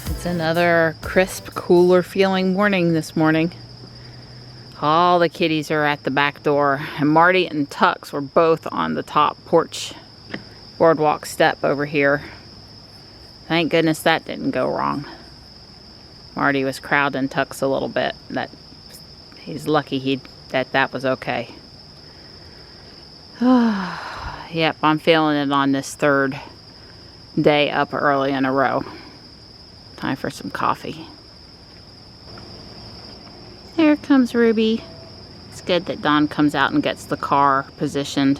It's another crisp, cooler feeling morning this morning. All the kitties are at the back door, and Marty and Tux were both on the top porch boardwalk step over here. Thank goodness that didn't go wrong. Marty was crowding Tux a little bit. He's lucky that was okay. Yep, I'm feeling it on this third day up early in a row. Time for some coffee. There comes Ruby. It's good that Dawn comes out and gets the car positioned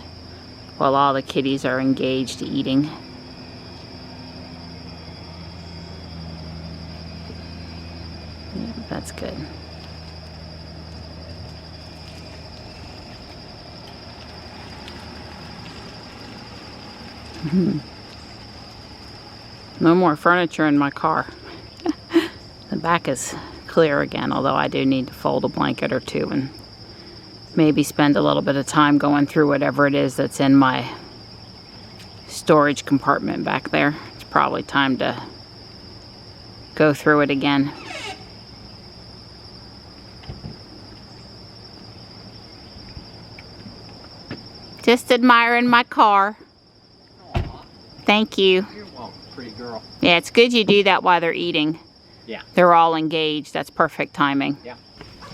while all the kitties are engaged eating. Yeah, that's good. No more furniture in my car. The back is clear again, although I do need to fold a blanket or two and maybe spend a little bit of time going through whatever it is that's in my storage compartment back there. It's probably time to go through it again. Just admiring my car. Aww. Thank you. You're welcome, pretty girl. Yeah, it's good you do that while they're eating. Yeah. They're all engaged. That's perfect timing. Yeah.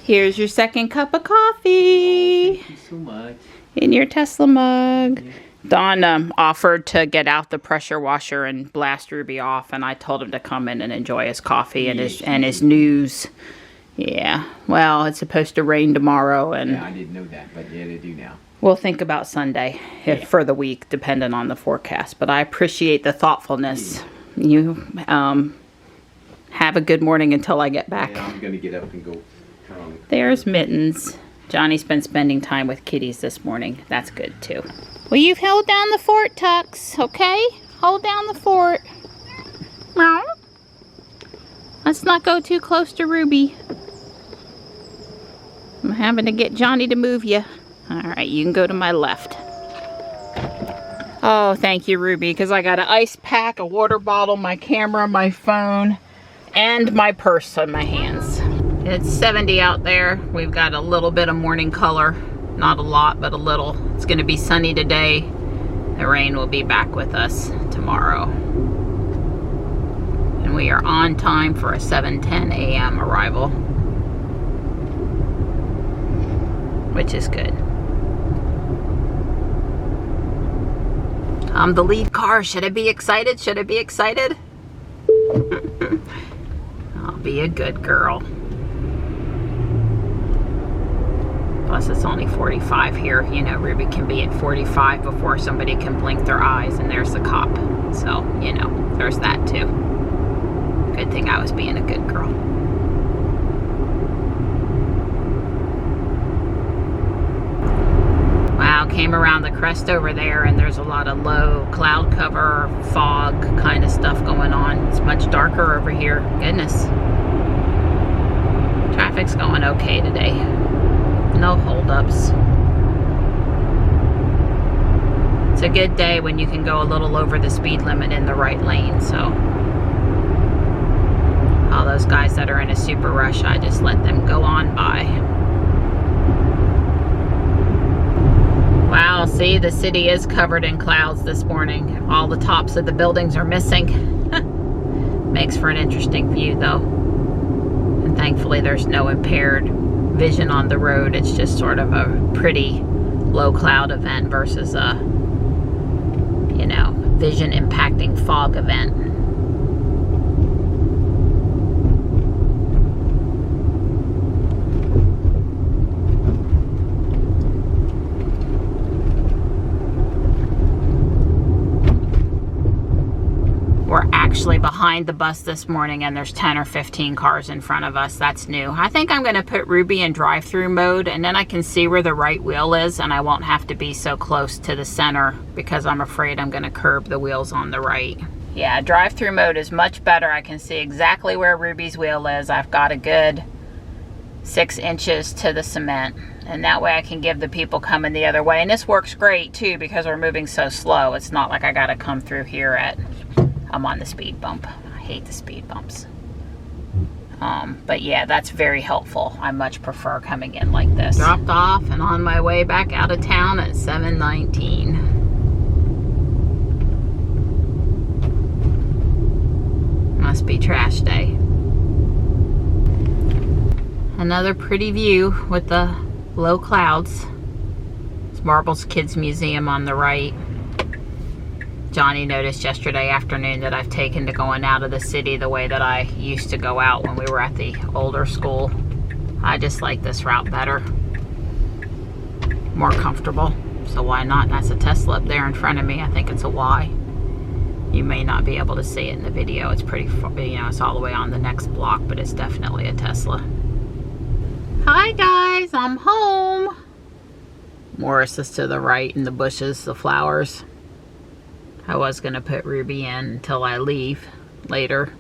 Here's your second cup of coffee. Thank you so much. In your Tesla mug. Yeah. Don offered to get out the pressure washer and blast Ruby off, and I told him to come in and enjoy his coffee and his news. Yeah. Well, it's supposed to rain tomorrow, and Yeah, I didn't know that, but yeah, they do now. we'll think about Sunday for the week, depending on the forecast. But I appreciate the thoughtfulness. Yeah. You have a good morning until I get back. Yeah, I'm gonna get up and go turn on the There's Mittens. Johnny's been spending time with kitties this morning. That's good too. Well, you've held down the fort, Tux, okay? Hold down the fort. Meow. Let's not go too close to Ruby. I'm having to get Johnny to move you. Alright, you can go to my left. Oh, thank you, Ruby, because I got an ice pack, a water bottle, my camera, my phone, and my purse on my hands. It's 70 out there. We've got a little bit of morning color. Not a lot, but a little. It's going to be sunny today. The rain will be back with us tomorrow. And we are on time for a 7:10 a.m. arrival, which is good. I'm the lead car. Should I be excited? Should I be excited? I'll be a good girl. Plus it's only 45 here. You know, Ruby can be at 45 before somebody can blink their eyes, and there's the cop. So, you know, there's that too. Good thing I was being a good girl. Wow, came around the crest over there, and there's a lot of low cloud cover, fog kind of stuff going on. It's much darker over here. Goodness. Traffic's going okay today. No holdups. It's a good day when you can go a little over the speed limit in the right lane, so all those guys that are in a super rush, I just let them go on by. Wow, see, the city is covered in clouds this morning. All the tops of the buildings are missing. Makes for an interesting view though. And thankfully there's no impaired vision on the road. It's just sort of a pretty low cloud event versus a, you know, vision impacting fog event. behind the bus this morning and there's 10 or 15 cars in front of us. That's new. I think I'm going to put Ruby in drive-through mode, and then I can see where the right wheel is and I won't have to be so close to the center because I'm afraid I'm going to curb the wheels on the right. Yeah, drive-through mode is much better. I can see exactly where Ruby's wheel is. I've got a good 6 inches to the cement, and that way I can give the people coming the other way. And this works great too because we're moving so slow. It's not like I got to come through here at, I'm on the speed bump. I hate the speed bumps. But yeah, that's very helpful. I much prefer coming in like this. Dropped off and on my way back out of town at 7:19. Must be trash day. Another pretty view with the low clouds. It's Marbles Kids Museum on the right. Johnny noticed yesterday afternoon that I've taken to going out of the city the way that I used to go out when we were at the older school. I just like this route better. More comfortable. So why not? That's a Tesla up there in front of me. I think it's a Y. You may not be able to see it in the video. It's pretty, you know, it's all the way on the next block, but it's definitely a Tesla. Hi guys, I'm home. Morris is to the right in the bushes, the flowers. I was gonna put Ruby in until I leave later.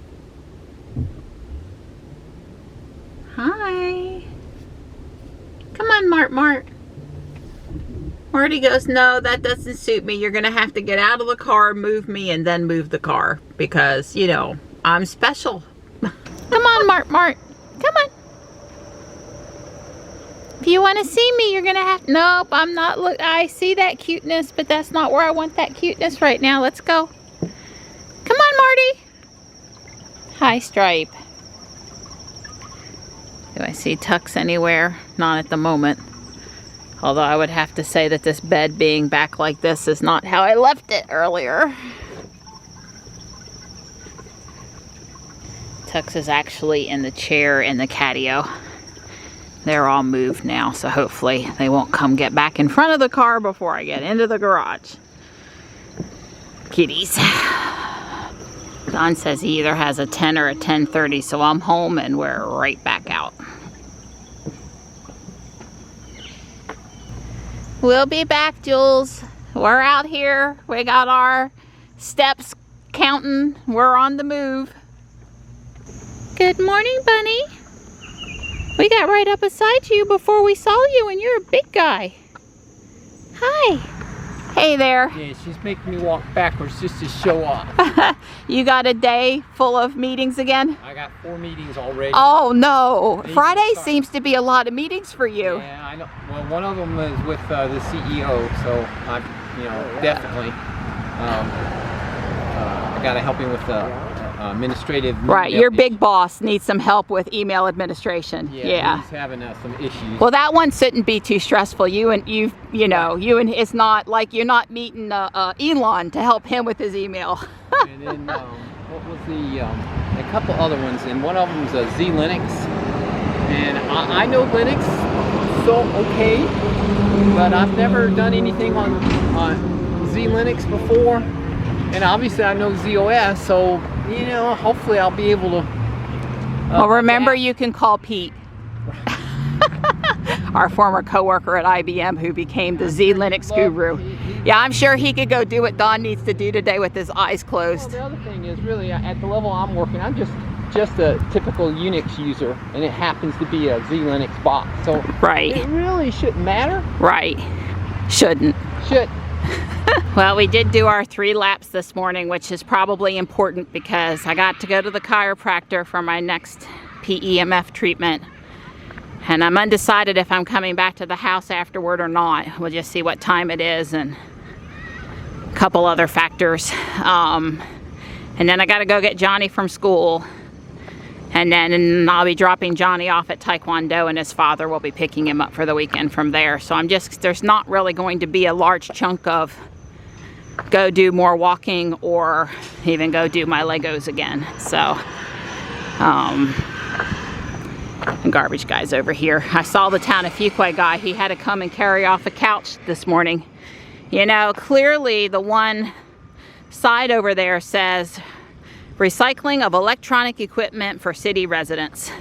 Hi. Come on, Mart. Marty goes, no, that doesn't suit me. You're gonna have to get out of the car, move me, and then move the car because, you know, I'm special. Come on, Mart. Come on. If you want to see me, you're gonna have, nope, I'm not, look, I see that cuteness, but that's not where I want that cuteness right now. Let's go. Come on, Marty. Hi, Stripe. Do I see Tux anywhere? Not at the moment. Although I would have to say that this bed being back like this is not how I left it earlier. Tux is actually in the chair in the catio. They're all moved now, so hopefully they won't come get back in front of the car before I get into the garage. Kitties. Don says he either has a 10 or a 10:30, so I'm home and we're right back out. We'll be back, Jules. We're out here. We got our steps counting. We're on the move. Good morning, Bunny. We got right up beside you before we saw you, and you're a big guy. Hi. Hey there. Yeah, she's making me walk backwards just to show off. You got a day full of meetings again? I got 4 meetings already. Oh no. Friday seems to be a lot of meetings for you. Yeah, I know. Well, one of them is with the CEO, so I, you know, definitely. I got to help him with the administrative. Right, your big boss needs some help with email administration. Yeah. He's having some issues. Well, that one shouldn't be too stressful. You and it's not like you're not meeting Elon to help him with his email. And then what was a couple other ones, and one of them was a Z Linux, and I know Linux so okay, but I've never done anything on Z Linux before, and obviously I know ZOS, so you know, hopefully I'll be able to. Well, remember, you can call Pete, our former coworker at IBM, who became the Z Linux guru. Yeah, I'm sure he could go do what Don needs to do today with his eyes closed. Well, the other thing is, really, at the level I'm working, I'm just a typical Unix user, and it happens to be a Z Linux box. So right. It really shouldn't matter. Right. Shouldn't. Should. Well, we did do our 3 laps this morning, which is probably important because I got to go to the chiropractor for my next PEMF treatment. And I'm undecided if I'm coming back to the house afterward or not. We'll just see what time it is and a couple other factors. And then I got to go get Johnny from school. And then I'll be dropping Johnny off at Taekwondo, and his father will be picking him up for the weekend from there. So there's not really going to be a large chunk of go do more walking or even go do my Legos again. So, and garbage guy's over here. I saw the Town of Fuquay guy. He had to come and carry off a couch this morning. You know, clearly the one side over there says recycling of electronic equipment for city residents.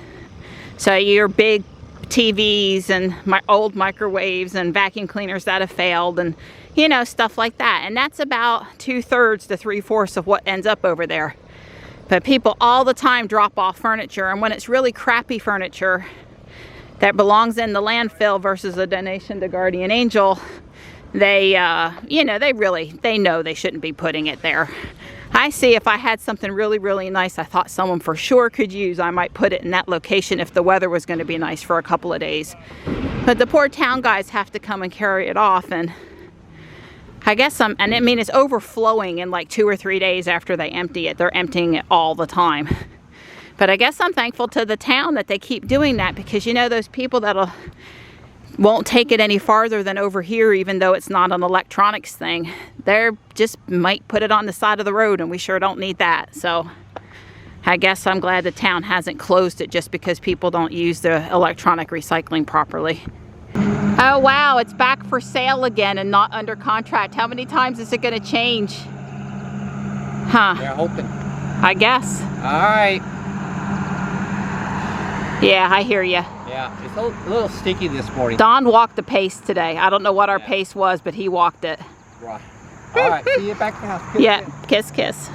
So your big TVs and old microwaves and vacuum cleaners that have failed and, you know, stuff like that. And that's about 2/3 to 3/4 of what ends up over there. But people all the time drop off furniture, and when it's really crappy furniture that belongs in the landfill versus a donation to Guardian Angel, they, you know, they know they shouldn't be putting it there. I see if I had something really, really nice I thought someone for sure could use, I might put it in that location if the weather was going to be nice for a couple of days. But the poor town guys have to come and carry it off, and I guess and I mean, it's overflowing in like 2 or 3 days after they empty it. They're emptying it all the time. But I guess I'm thankful to the town that they keep doing that, because you know, those people that won't take it any farther than over here, even though it's not an electronics thing, they're just might put it on the side of the road, and we sure don't need that. So I guess I'm glad the town hasn't closed it just because people don't use the electronic recycling properly. Oh wow, it's back for sale again and not under contract. How many times is it going to change? Huh. They're hoping. I guess. All right. Yeah, I hear you. Yeah, it's a little sticky this morning. Don walked the pace today. I don't know what our pace was, but he walked it. Right. All right, see you back at the house. Kiss, Yeah, kiss. kiss.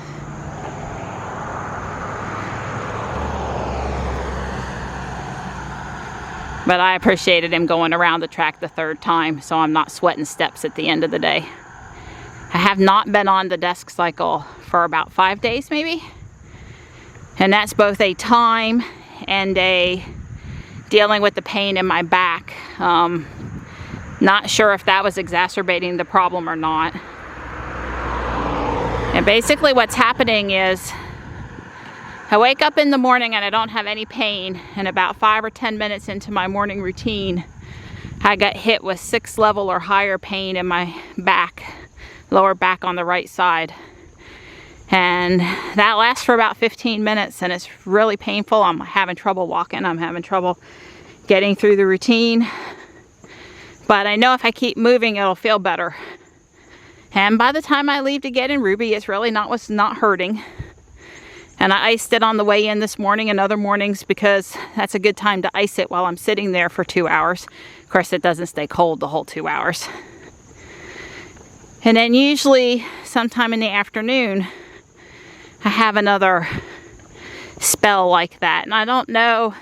But I appreciated him going around the track the 3rd time, so I'm not sweating steps at the end of the day. I have not been on the desk cycle for about 5 days maybe. And that's both a time and a dealing with the pain in my back. Not sure if that was exacerbating the problem or not. And basically what's happening is I wake up in the morning and I don't have any pain, and about 5 or 10 minutes into my morning routine I got hit with 6 level or higher pain in my back, lower back on the right side. And that lasts for about 15 minutes and it's really painful. I'm having trouble walking. I'm having trouble getting through the routine. But I know if I keep moving, it'll feel better. And by the time I leave to get in Ruby, it's really not hurting. And I iced it on the way in this morning and other mornings, because that's a good time to ice it while I'm sitting there for 2 hours. Of course, it doesn't stay cold the whole 2 hours. And then usually sometime in the afternoon, I have another spell like that. And I don't know,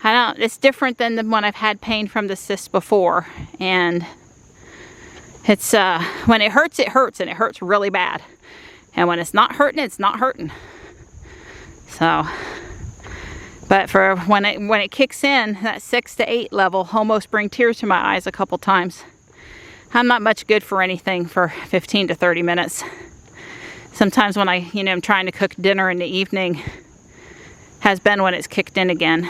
it's different than the one I've had pain from the cyst before. And it's, when it hurts, and it hurts really bad. And when it's not hurting, it's not hurting. So, but for when it kicks in, that 6 to 8 level almost bring tears to my eyes a couple times. I'm not much good for anything for 15 to 30 minutes. Sometimes when I'm trying to cook dinner in the evening, has been when it's kicked in again.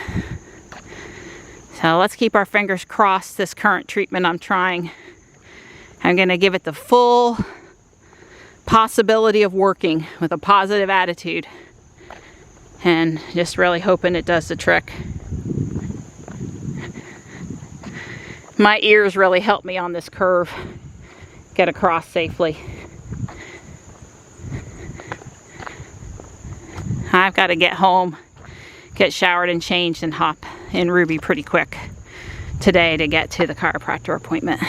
So let's keep our fingers crossed. This current treatment I'm trying, I'm going to give it the full possibility of working with a positive attitude, and just really hoping it does the trick. My ears really help me on this curve get across safely. I've got to get home, get showered and changed, and hop in Ruby pretty quick today to get to the chiropractor appointment.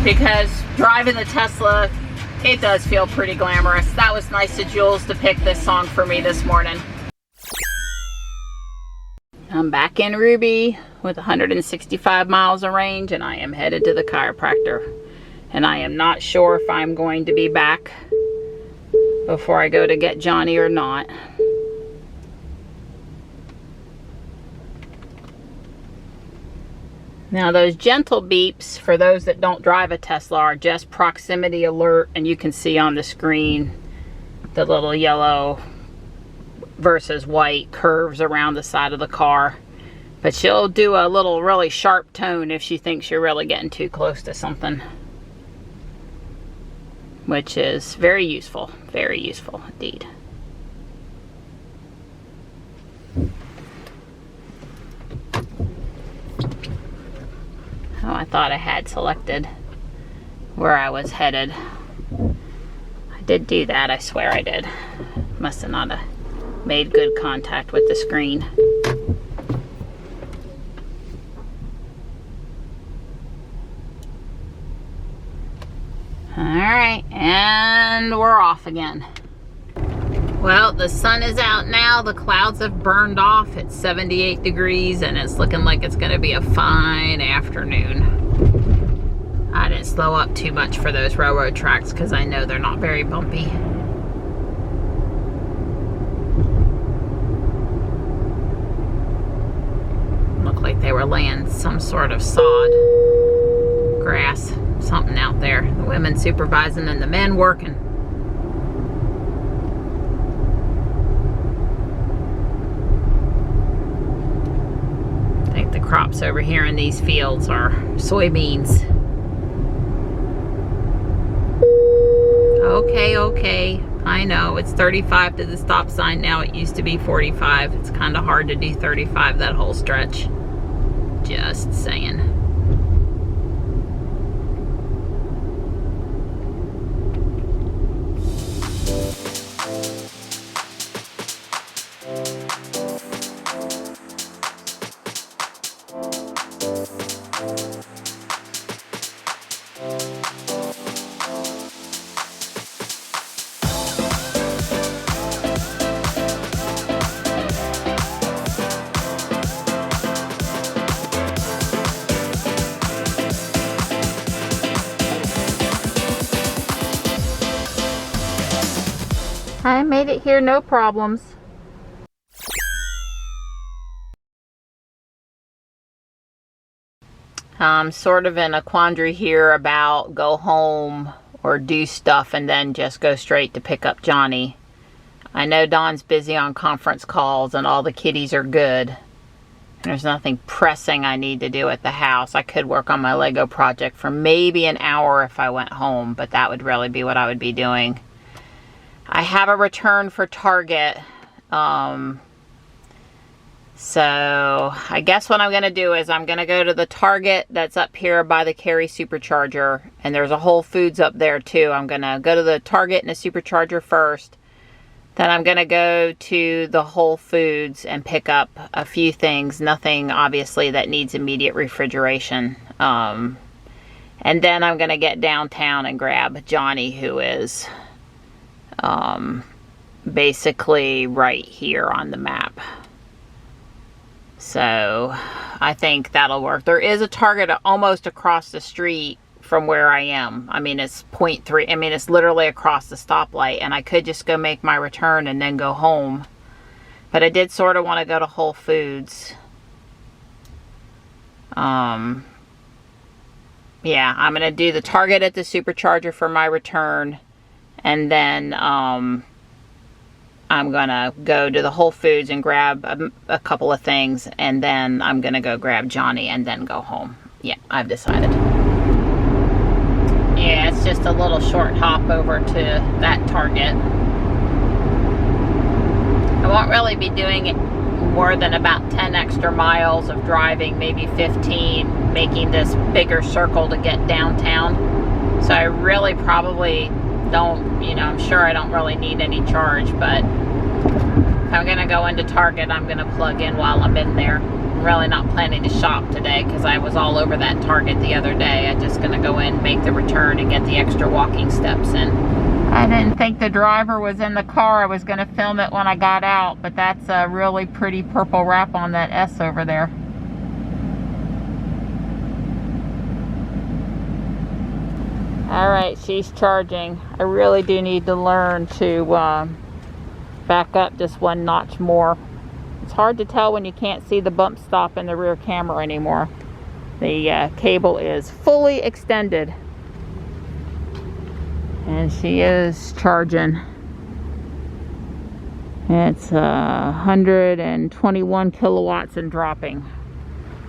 Because driving the Tesla, it does feel pretty glamorous. That was nice of Jules to pick this song for me this morning. I'm back in Ruby with 165 miles of range, and I am headed to the chiropractor. And I am not sure if I'm going to be back before I go to get Johnny or not. Now those gentle beeps, for those that don't drive a Tesla, are just proximity alert, and you can see on the screen the little yellow versus white curves around the side of the car. But she'll do a little really sharp tone if she thinks you're really getting too close to something, which is very useful indeed. Oh, I thought I had selected where I was headed. I did do that, I swear I did. Must have not made good contact with the screen. Alright, and we're off again. Well, the sun is out now. The clouds have burned off. It's 78 degrees and it's looking like it's going to be a fine afternoon. I didn't slow up too much for those railroad tracks because I know they're not very bumpy. Looked like they were laying some sort of sod, grass, something out there. The women supervising and the men working. I think the crops over here in these fields are soybeans. Okay, I know it's 35 to the stop sign now. It used to be 45. It's kind of hard to do 35 that whole stretch. Just saying. I made it here, no problems. I'm sort of in a quandary here about go home or do stuff and then just go straight to pick up Johnny. I know Dawn's busy on conference calls and all the kiddies are good. There's nothing pressing I need to do at the house. I could work on my Lego project for maybe an hour if I went home, but that would really be what I would be doing. I have a return for Target, so I guess what I'm going to do is I'm going to go to the Target that's up here by the Cary Supercharger, and there's a Whole Foods up there too. I'm going to go to the Target and the Supercharger first, then I'm going to go to the Whole Foods and pick up a few things, nothing obviously that needs immediate refrigeration, and then I'm going to get downtown and grab Johnny, who is basically right here on the map. So I think that'll work. There is a Target almost across the street from where I am. I mean, it's 0.3. I mean, it's literally across the stoplight, and I could just go make my return and then go home. But I did sort of want to go to Whole Foods. Yeah, I'm going to do the Target at the Supercharger for my return. And then I'm going to go to the Whole Foods and grab a couple of things. And then I'm going to go grab Johnny and then go home. Yeah, I've decided. Yeah, it's just a little short hop over to that Target. I won't really be doing it more than about 10 extra miles of driving, maybe 15, making this bigger circle to get downtown. So I really probably don't, you know, I'm sure I don't really need any charge, but if I'm gonna go into Target, I'm gonna plug in while I'm in there. I'm really not planning to shop today because I was all over that Target the other day. I'm just gonna go in, make the return, and get the extra walking steps in. I didn't think the driver was in the car. I was gonna film it when I got out, but that's a really pretty purple wrap on that S over there. Alright, she's charging. I really do need to learn to back up just one notch more. It's hard to tell when you can't see the bump stop in the rear camera anymore. The cable is fully extended. And she is charging. It's 121 kilowatts and dropping.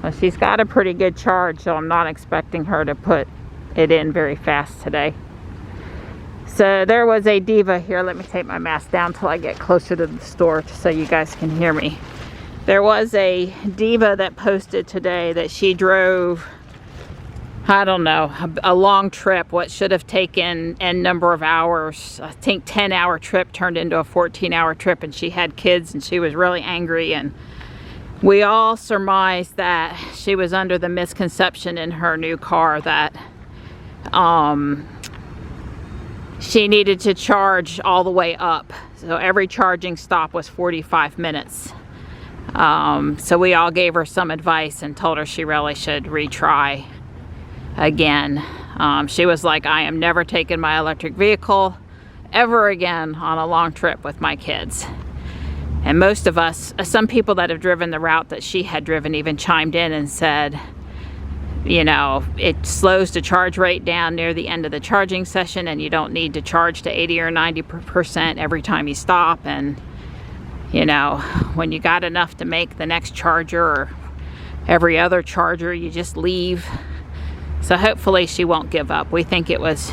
Well, she's got a pretty good charge, so I'm not expecting her to put it in very fast today. So there was a diva here. Let me take my mask down till I get closer to the store so you guys can hear me. There was a diva that posted today that she drove I don't know, a long trip. What should have taken n number of hours, I think 10-hour trip turned into a 14-hour trip, and she had kids and she was really angry, and we all surmised that she was under the misconception in her new car that she needed to charge all the way up. So every charging stop was 45 minutes. So we all gave her some advice and told her she really should retry again. She was like, I am never taking my electric vehicle ever again on a long trip with my kids. And most of us, some people that have driven the route that she had driven even chimed in and said, you know, it slows the charge rate down near the end of the charging session, and you don't need to charge to 80 or 90% every time you stop. And, you know, when you got enough to make the next charger or every other charger, you just leave. So hopefully she won't give up. We think it was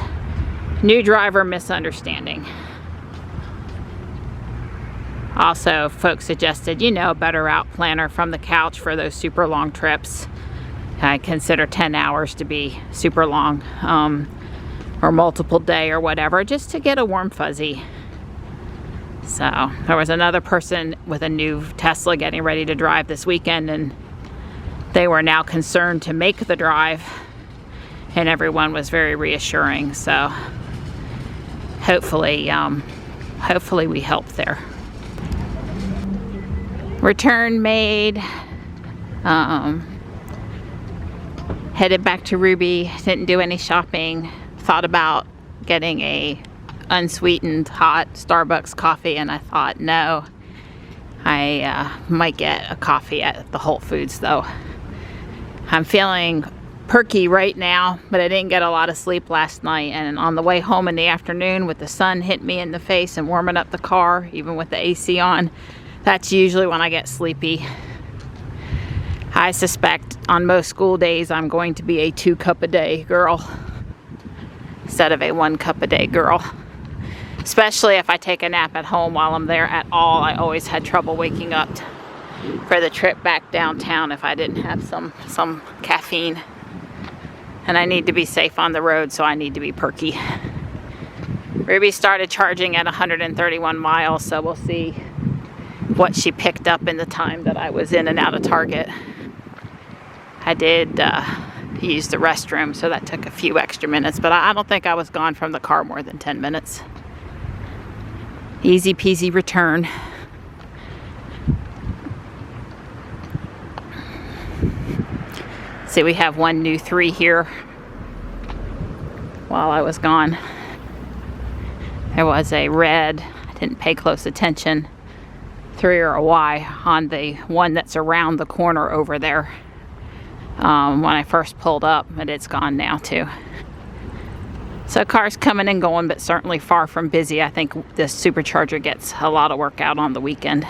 new driver misunderstanding. Also, folks suggested, you know, a better route planner from the couch for those super long trips. I consider 10 hours to be super long, or multiple day or whatever, just to get a warm fuzzy. So there was another person with a new Tesla getting ready to drive this weekend, and they were now concerned to make the drive, and everyone was very reassuring. So hopefully we help there. Return made. Headed back to Ruby. Didn't do any shopping. Thought about getting a unsweetened hot Starbucks coffee, and I thought, no, I might get a coffee at the Whole Foods though. I'm feeling perky right now, but I didn't get a lot of sleep last night, and on the way home in the afternoon with the sun hitting me in the face and warming up the car, even with the AC on, that's usually when I get sleepy. I suspect on most school days I'm going to be a 2-cup-a-day girl instead of a 1-cup-a-day girl. Especially if I take a nap at home while I'm there at all. I always had trouble waking up for the trip back downtown if I didn't have some caffeine. And I need to be safe on the road, so I need to be perky. Ruby started charging at 131 miles, so we'll see what she picked up in the time that I was in and out of Target. I did use the restroom, so that took a few extra minutes, but I don't think I was gone from the car more than 10 minutes. Easy peasy return. See, we have one new 3 here while I was gone. There was a red, I didn't pay close attention, 3 or a Y on the one that's around the corner over there when I first pulled up, but it's gone now too. So cars coming and going, but certainly far from busy. I think this supercharger gets a lot of work out on the weekend.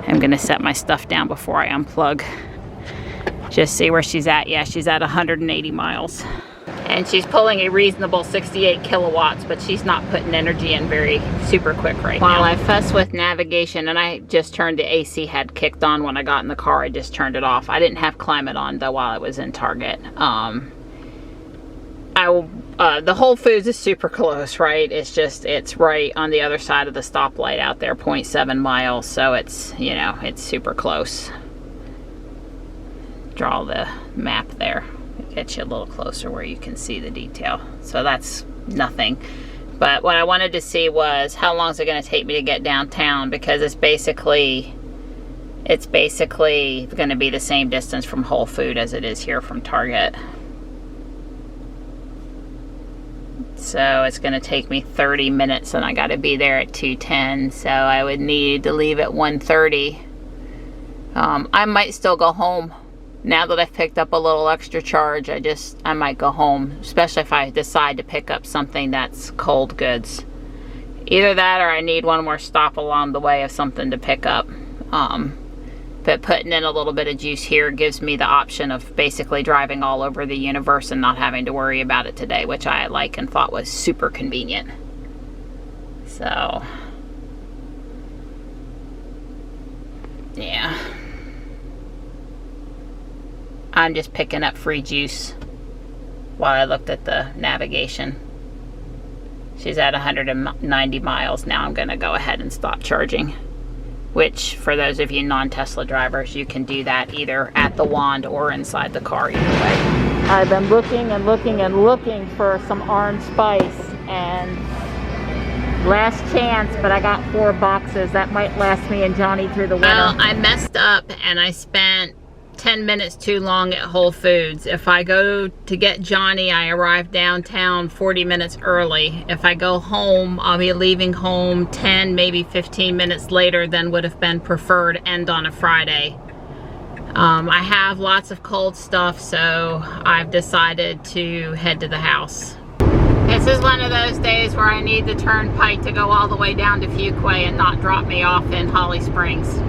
I'm gonna set my stuff down before I unplug. Just see where she's at. Yeah, she's at 180 miles. And she's pulling a reasonable 68 kilowatts, but she's not putting energy in very super quick right now. While I fuss with navigation, and I just turned the AC had kicked on when I got in the car, I just turned it off. I didn't have climate on though while I was in Target. The Whole Foods is super close, right? It's right on the other side of the stoplight out there, 0.7 miles, so it's, you know, it's super close. Draw the map there. Get you a little closer where you can see the detail. So that's nothing. But what I wanted to see was how long is it going to take me to get downtown, because it's basically going to be the same distance from Whole Food as it is here from Target. So it's going to take me 30 minutes, and I got to be there at 2:10, so I would need to leave at 1:30. I might still go home. Now that I've picked up a little extra charge, I might go home, especially if I decide to pick up something that's cold goods. Either that, or I need one more stop along the way of something to pick up. But putting in a little bit of juice here gives me the option of basically driving all over the universe and not having to worry about it today, which I like and thought was super convenient. So, yeah. I'm just picking up free juice while I looked at the navigation. She's at 190 miles now. I'm going to go ahead and stop charging, which for those of you non-Tesla drivers, you can do that either at the wand or inside the car, either way. I've been looking and looking and looking for some orange spice, and last chance, but I got 4 boxes. That might last me and Johnny through the winter. Well, I messed up and I spent 10 minutes too long at Whole Foods. If I go to get Johnny, I arrive downtown 40 minutes early. If I go home, I'll be leaving home 10, maybe 15 minutes later than would have been preferred, and on a Friday. I have lots of cold stuff, so I've decided to head to the house. This is one of those days where I need the turnpike to go all the way down to Fuquay and not drop me off in Holly Springs.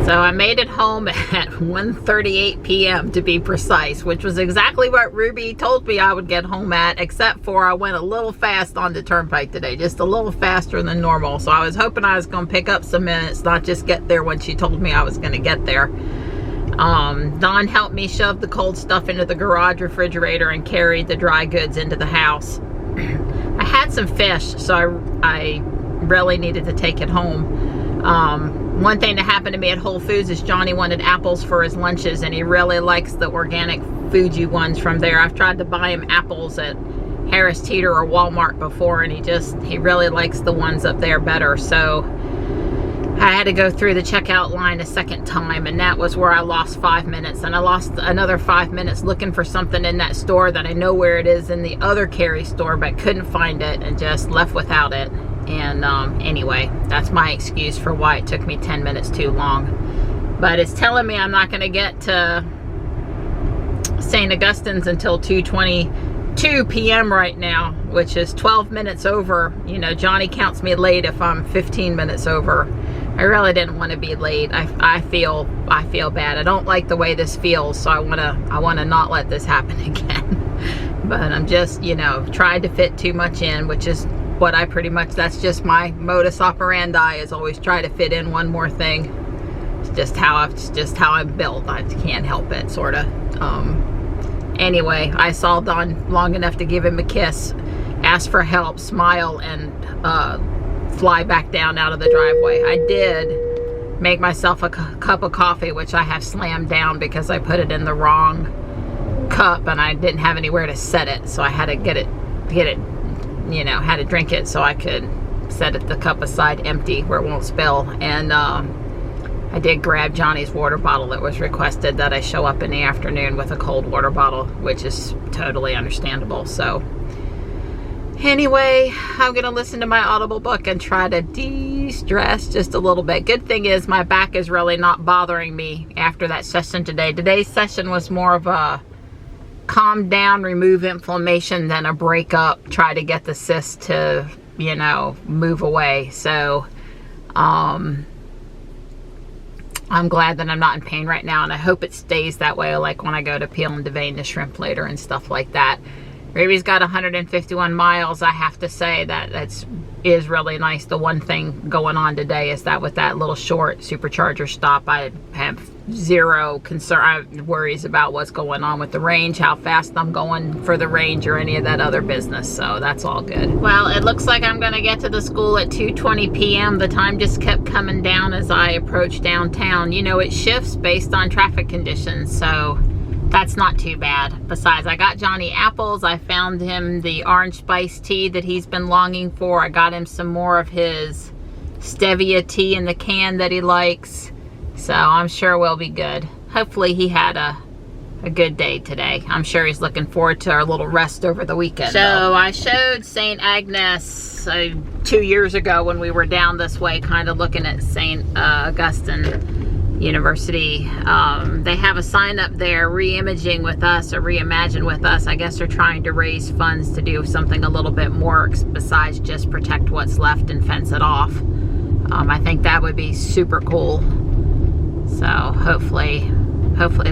So I made it home at 1:38 p.m. to be precise, which was exactly what Ruby told me I would get home at, except for I went a little fast on the turnpike today, just a little faster than normal. So I was hoping I was going to pick up some minutes, not just get there when she told me I was going to get there. Don helped me shove the cold stuff into the garage refrigerator and carried the dry goods into the house. I had some fish, so I really needed to take it home. One thing that happened to me at Whole Foods is Johnny wanted apples for his lunches, and he really likes the organic Fuji ones from there. I've tried to buy him apples at Harris Teeter or Walmart before, and he really likes the ones up there better. So I had to go through the checkout line a second time, and that was where I lost 5 minutes. And I lost another 5 minutes looking for something in that store that I know where it is in the other Cary store, but couldn't find it and just left without it. And anyway, that's my excuse for why it took me 10 minutes too long. But it's telling me I'm not going to get to St. Augustine's until 2:22 p.m. right now, which is 12 minutes over. You know, Johnny counts me late if I'm 15 minutes over. I really didn't want to be late. I feel bad. I don't like the way this feels, so I want to not let this happen again. But I'm just, you know, trying to fit too much in, which is what I pretty much, that's just my modus operandi, is always try to fit in one more thing. It's just how I'm built. I can't help it, sort of. Anyway, I saw Don long enough to give him a kiss, ask for help, smile, and fly back down out of the driveway. I did make myself a cup of coffee, which I have slammed down because I put it in the wrong cup and I didn't have anywhere to set it, so I had to get it, you know, had to drink it so I could set the cup aside empty where it won't spill. And I did grab Johnny's water bottle. It was requested that I show up in the afternoon with a cold water bottle, which is totally understandable. So anyway, I'm gonna listen to my Audible book and try to de-stress just a little bit. Good thing is my back is really not bothering me after that session today. Today's session was more of a calm down, remove inflammation, than a break up, try to get the cyst to, you know, move away. So I'm glad that I'm not in pain right now, and I hope it stays that way, like when I go to peel and devein the shrimp later and stuff like that. Ruby's got 151 miles. I have to say that is really nice. The one thing going on today is that with that little short supercharger stop, I have zero worries about what's going on with the range, how fast I'm going for the range, or any of that other business. So that's all good. Well, it looks like I'm gonna get to the school at 2:20 p.m. The time just kept coming down as I approached downtown. You know, it shifts based on traffic conditions, so that's not too bad. Besides, I got Johnny apples. I found him the orange spice tea that he's been longing for. I got him some more of his stevia tea in the can that he likes. So I'm sure we'll be good. Hopefully he had a good day today. I'm sure he's looking forward to our little rest over the weekend. So I showed St. Agnes 2 years ago when we were down this way, kind of looking at St. Augustine University. They have a sign up there, re-imaging with us, or reimagine with us. I guess they're trying to raise funds to do something a little bit more besides just protect what's left and fence it off. I think that would be super cool. So hopefully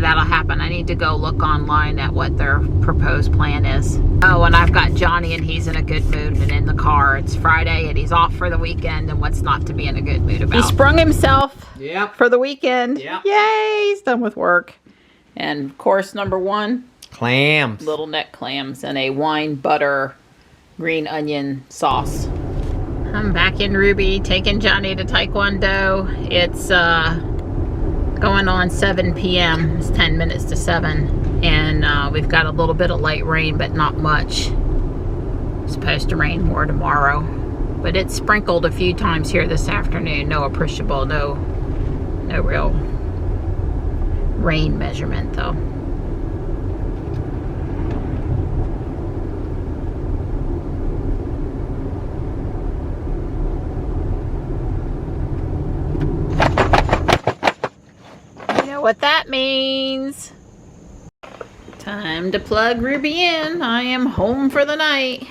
that'll happen. I need to go look online at what their proposed plan is. Oh, and I've got Johnny, and he's in a good mood and in the car. It's Friday and he's off for the weekend, and what's not to be in a good mood about? He sprung himself for the weekend. Yep. Yay, he's done with work. And course number 1, Clams. little neck clams and a wine butter green onion sauce. I'm back in Ruby taking Johnny to Taekwondo. It's going on 7 p.m. It's 10 minutes to 7. And we've got a little bit of light rain, but not much. It's supposed to rain more tomorrow. But it's sprinkled a few times here this afternoon. No appreciable, no real rain measurement though. You know what that means? Time to plug Ruby in. I am home for the night.